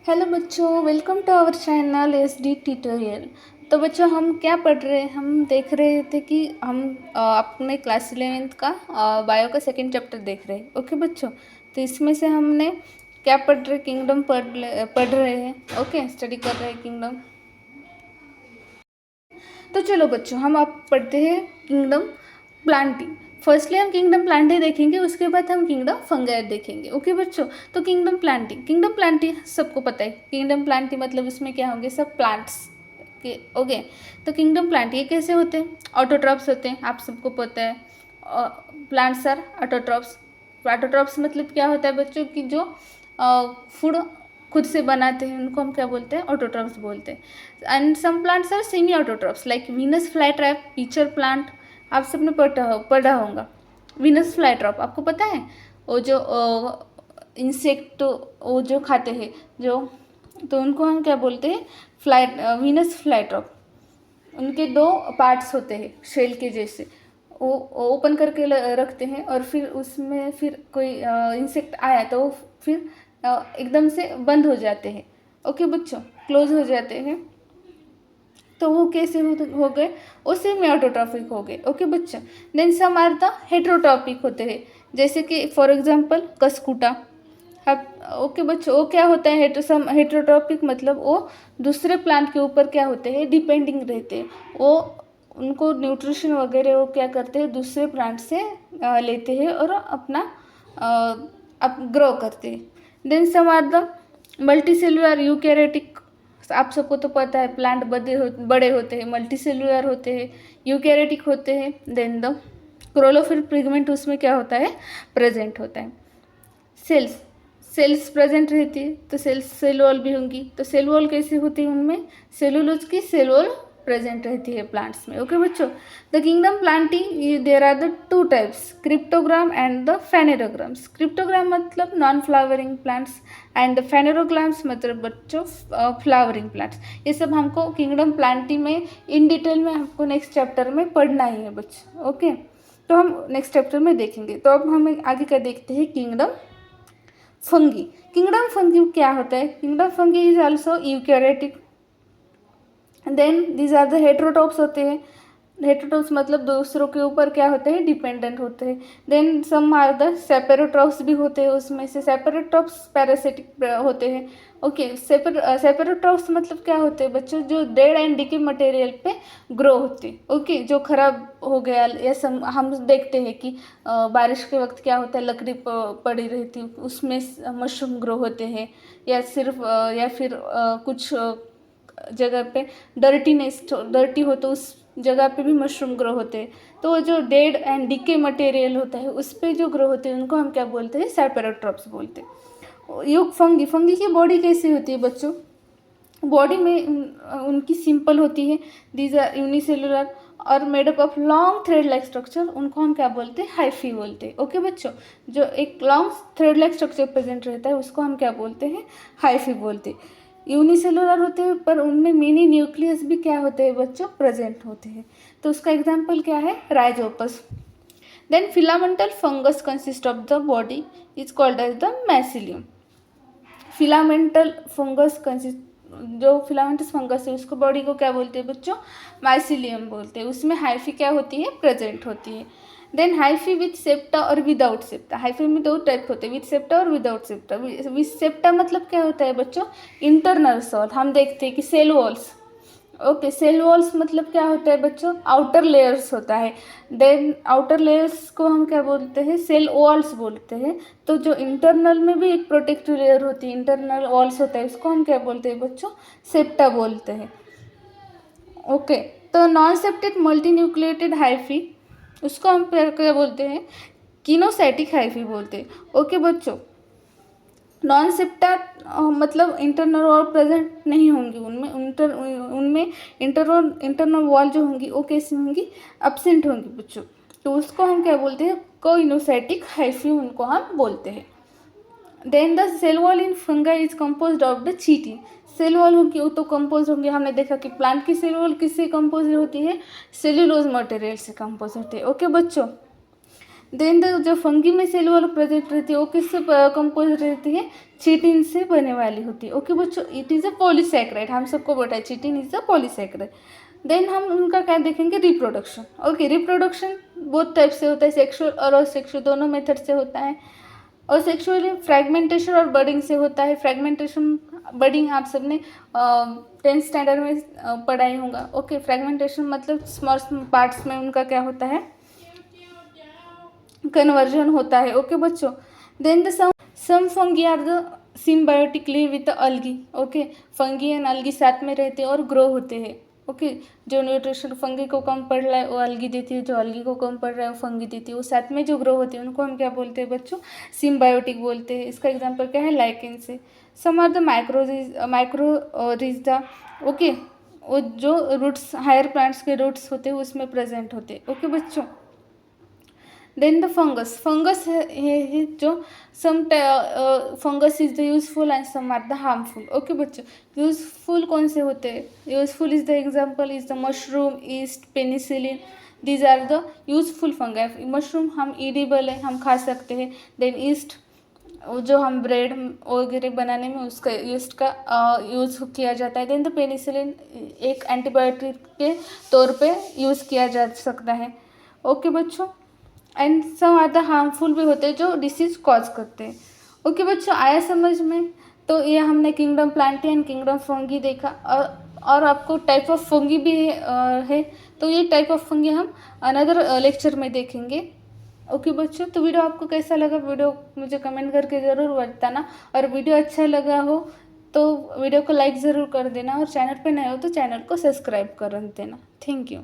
Hello बच्चों, welcome to our channel SD tutorial. तो बच्चों हम क्या पढ़ रहे हैं, हम देख रहे थे कि हम अपने क्लास 11th का बायो का सेकंड चैप्टर देख रहे हैं। ओके बच्चों, तो इसमें से हमने क्या पढ़ रहे, किंगडम पढ़ रहे हैं। ओके, स्टडी कर रहे हैं किंगडम। तो चलो बच्चों हम अब पढ़ते हैं किंगडम प्लांटी। फर्स्टली हम किंगडम प्लांटी देखेंगे, उसके बाद हम किंगडम फंगाई देखेंगे। ओके बच्चों, तो किंगडम प्लांटी सबको पता है। किंगडम प्लांटी मतलब उसमें क्या होंगे, सब प्लांट्स के। ओके, तो किंगडम प्लांटी ये कैसे होते हैं, ऑटोट्रॉप्स होते हैं, आप सबको पता है। Plants are autotrophs. ऑटोट्रॉप्स मतलब क्या होता है बच्चों की जो फूड खुद से बनाते हैं, उनको हम क्या बोलते हैं, ऑटोट्रॉप्स बोलते हैं। And some plants are semi autotrophs like Venus flytrap, pitcher plant. आप सबने पढ़ा होगा वीनस फ्लाईट्रैप, आपको पता है वो जो इंसेक्ट वो जो खाते हैं जो, तो उनको हम क्या बोलते हैं, वीनस फ्लाईट्रैप। उनके दो पार्ट्स होते हैं शेल के जैसे, वो ओपन करके रखते हैं और फिर उसमें फिर कोई इंसेक्ट आया तो वो फिर एकदम से बंद हो जाते हैं। ओके बच्चों, क्लोज हो जाते हैं। तो वो कैसे हो गए, वो सेमी ऑटोट्रॉपिक हो गए। ओके बच्चों, then some are the heterotrophic होते हैं, जैसे कि फॉर एग्जांपल कस्कुटा। अब ओके बच्चों, वो क्या होता है, हेट्रोट्रॉपिक मतलब वो दूसरे प्लांट के ऊपर क्या होते हैं, डिपेंडिंग रहते हैं। वो उनको न्यूट्रिशन वगैरह वो क्या करते हैं, दूसरे प्लांट से लेते हैं और अपना अप ग्रो करते हैं। Then some are the multicellular eukaryotic. आप सबको तो पता है प्लांट बड़े होते हैं, मल्टीसेलुलर होते हैं, यूकैरियोटिक होते हैं। देन द क्लोरोफिल पिगमेंट उसमें क्या होता है, प्रेजेंट होता है। सेल्स प्रेजेंट रहती है, तो सेल वॉल भी होंगी। तो सेल वॉल कैसी होती है, उनमें सेलुलोज की सेल वॉल प्रेजेंट रहती है प्लांट्स में। ओके बच्चों, the kingdom plantae there are the two types, cryptogram and the phanerograms. Cryptogram मतलब non flowering plants and the phanerograms मतलब बच्चों फ्लावरिंग प्लांट्स। ये सब हमको किंगडम प्लांटी में इन डिटेल में हमको नेक्स्ट चैप्टर में पढ़ना ही है बच्चों। ओके, तो हम नेक्स्ट चैप्टर में देखेंगे। तो अब हम आगे का देखते हैं किंगडम फंगी। किंगडम फंगी क्या होता है, kingdom fungi is also eukaryotic. Then these are the heterotrophs होते हैं। हेट्रोटॉप्स मतलब दूसरों के ऊपर क्या होते हैं, डिपेंडेंट होते हैं। देन सम आर द सेपेरोट्रॉप्स भी होते हैं, उसमें से सेपेरोट्रॉप्स पैरासिटिक होते हैं। ओके, सेपेरोट्रॉप्स मतलब क्या होते हैं बच्चों, जो डेड एंड डिके मटेरियल पे ग्रो होते हैं। ओके, जो खराब हो गया या हम देखते हैं कि बारिश के वक्त क्या होता है, लकड़ी पड़ी रहती है, उसमें मशरूम ग्रो होते हैं। या सिर्फ या फिर कुछ जगह पे डर्टी हो तो उस जगह पे भी मशरूम ग्रो होते हैं। तो वो जो डेड एंड डिके मटेरियल होता है उस पर जो ग्रो होते हैं उनको हम क्या बोलते हैं, सेपेरोट्रॉप्स बोलते हैं। युग फंगी की बॉडी कैसी होती है बच्चों, बॉडी में उनकी सिंपल होती है। दीज आर यूनिसेलुलर और made up of long thread like structure, उनको हम क्या बोलते हैं, हाइफी बोलते हैं। ओके बच्चों, जो एक long thread like structure present रहता है उसको हम क्या बोलते हैं, हाइफी बोलते हैं। यूनिसेलुलर होते हैं पर उनमें मिनी न्यूक्लियस भी क्या होते हैं बच्चों, प्रेजेंट होते हैं। तो उसका एग्जाम्पल क्या है, rhizopus. Then filamental fungus consist of the body is called as the mycelium. Filamental fungus consist, जो फिलामेंटस फंगस है उसको बॉडी को क्या बोलते हैं बच्चों, माइसिलियम बोलते हैं। उसमें हाइफी क्या होती है, प्रेजेंट होती है। देन हाइफी विथ सेप्टा और विदाउट सेप्टा। हाइफी में दो टाइप होते हैं, विथ सेप्टा और विदाउट सेप्टा। विथ सेप्टा मतलब क्या होता है बच्चों, इंटरनल सॉल। हम देखते हैं कि cell walls. Okay, cell walls मतलब क्या होता है बच्चों, आउटर लेयर्स होता है। देन आउटर लेयर्स को हम क्या बोलते हैं, सेल वॉल्स बोलते हैं। तो जो इंटरनल में भी एक प्रोटेक्टिव लेयर होती है, इंटरनल वॉल्स होता है, उसको हम क्या बोलते हैं बच्चों, सेप्टा बोलते हैं। ओके, तो non septate multi nucleated hyphae, उसको हम क्या बोलते हैं, कीनोसाइटिक हाइफी बोलते हैं। ओके बच्चों, नॉन सेप्टा मतलब इंटरनल वॉल प्रेजेंट नहीं होंगी उनमें, उनमें इंटरनल वॉल जो होंगी वो कैसी होंगी, एब्सेंट होंगी बच्चों। तो उसको हम क्या बोलते हैं, कोइनोसाइटिक हाइफी उनको हम बोलते हैं। Then the cell wall in fungi is compose of the chitin. Cell wall होगी वो तो कंपोज होंगे, हमने देखा कि प्लांट की सेल वॉल किससे कंपोज होती है, सेल्यूलोज मटेरियल से कंपोज होती है। ओके बच्चों, देन द जो फंगी में सेल वॉल प्रेजेंट रहती है वो किससे कंपोज रहती है, चिटिन से बने वाली होती है। ओके बच्चों, इट इज़ अ पॉलीसैकेराइड, हम सबको बोला है chitin is a polysaccharide. Then हम उनका क्या देखेंगे, रिप्रोडक्शन। ओके, रिप्रोडक्शन बहुत टाइप से होता है, सेक्सुअल और असेक्सुअल दोनों मेथड से होता है। और सेक्सुअली फ्रैगमेंटेशन और बर्डिंग से होता है। फ्रैगमेंटेशन बर्डिंग आप सबने 10th स्टैंडर्ड में पढ़ाई होगा। ओके, फ्रैगमेंटेशन मतलब स्मॉल पार्ट्स में उनका क्या होता है, कन्वर्जन होता है। ओके बच्चों, then the some fungi are the symbiotic live with algae. Okay, fungi and algae साथ में रहते हैं और ग्रो होते हैं। ओके, जो न्यूट्रिशन फंगी को कम पड़ रहा है वो अलगी देती है, जो अलगी को कम पड़ रहा है वो फंगी देती है। वो साथ में जो ग्रो होती है उनको हम क्या बोलते हैं बच्चों, सिम्बायोटिक बोलते हैं। इसका एग्जांपल क्या है, लाइकेन से। Some are the mycorrhiza. Okay, वो जो रूट्स हायर प्लांट्स के रूट्स होते हैं उसमें प्रेजेंट होते हैं। ओके बच्चों, देन द फंगस है जो some fungus is the useful and some are the harmful. Okay बच्चों, यूजफुल कौन से होते हैं, useful is the example is the mushroom, yeast, penicillin. These are the useful fungi. Mushroom हम edible है, हम खा सकते हैं। देन ईस्ट जो हम ब्रेड वगैरह बनाने में उसका ईस्ट का यूज़ किया जाता है। देन द पेनिसिलिन एक एंटीबायोटिक के तौर पे यूज़ किया जा सकता है। ओके बच्चों, and some are the harmful भी होते हैं जो डिसीज़ कॉज करते हैं। ओके बच्चों, आया समझ में। तो ये हमने kingdom Plantae and kingdom fungi देखा, और आपको टाइप ऑफ फंगी भी है। तो ये टाइप ऑफ फंगी हम अनदर लेक्चर में देखेंगे। ओके बच्चों, तो वीडियो आपको कैसा लगा, वीडियो मुझे कमेंट करके ज़रूर बताना। और वीडियो अच्छा लगा हो तो वीडियो को लाइक ज़रूर कर देना, और चैनल पे नए हो तो चैनल को सब्सक्राइब कर देना। Thank you.